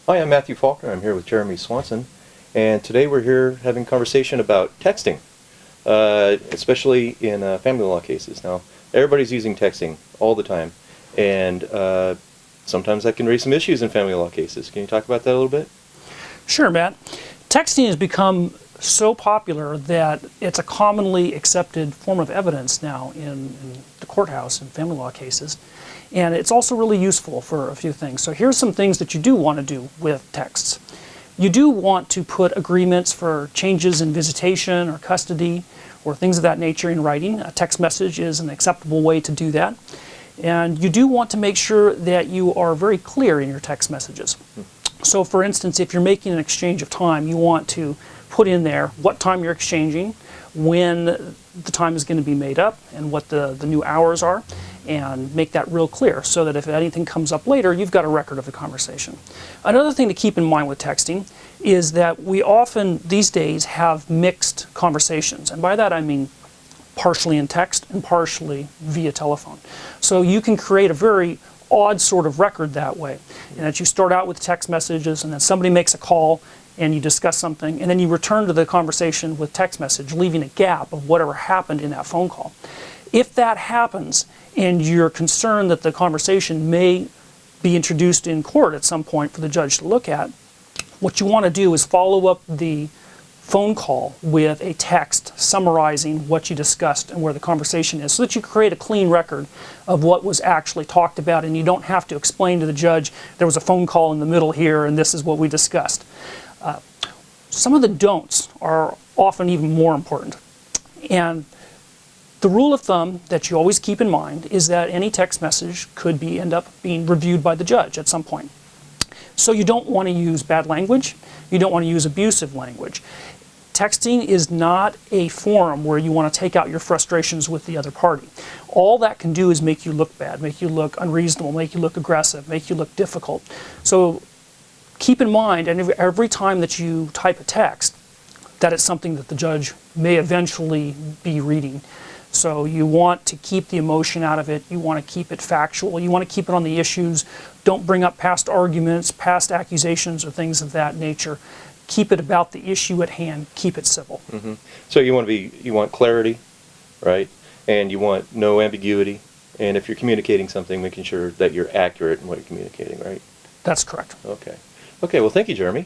Hi, I'm Matthew Faulkner. I'm here with Jeremy Swanson, and today we're here having a conversation about texting, especially in family law cases. Now, everybody's using texting all the time, and sometimes that can raise some issues in family law cases. Can you talk about that a little bit? Sure, Matt. Texting has become so popular that it's a commonly accepted form of evidence now in the courthouse in family law cases. And it's also really useful for a few things. So here's some things that you do want to do with texts. You do want to put agreements for changes in visitation or custody or things of that nature in writing. A text message is an acceptable way to do that. And you do want to make sure that you are very clear in your text messages. So for instance, if you're making an exchange of time, you want to put in there what time you're exchanging, when the time is going to be made up, and what the new hours are, and make that real clear so that if anything comes up later, you've got a record of the conversation. Another thing to keep in mind with texting is that we often, these days, have mixed conversations. And by that I mean partially in text and partially via telephone. So you can create a very odd sort of record that way. And that you start out with text messages, and then somebody makes a call, and you discuss something, and then you return to the conversation with text message, leaving a gap of whatever happened in that phone call. If that happens, and you're concerned that the conversation may be introduced in court at some point for the judge to look at, what you want to do is follow up the phone call with a text summarizing what you discussed and where the conversation is, so that you create a clean record of what was actually talked about, and you don't have to explain to the judge there was a phone call in the middle here and this is what we discussed. Some of the don'ts are often even more important. And the rule of thumb that you always keep in mind is that any text message could end up being reviewed by the judge at some point. So you don't want to use bad language. You don't want to use abusive language. Texting is not a forum where you want to take out your frustrations with the other party. All that can do is make you look bad, make you look unreasonable, make you look aggressive, make you look difficult. So keep in mind, and every time that you type a text, that it's something that the judge may eventually be reading. So you want to keep the emotion out of it. You want to keep it factual. You want to keep it on the issues. Don't bring up past arguments, past accusations, or things of that nature. Keep it about the issue at hand. Keep it civil. Mm-hmm. So you want clarity, right? And you want no ambiguity. And if you're communicating something, making sure that you're accurate in what you're communicating, right? That's correct. Okay. Okay, well, thank you, Jeremy.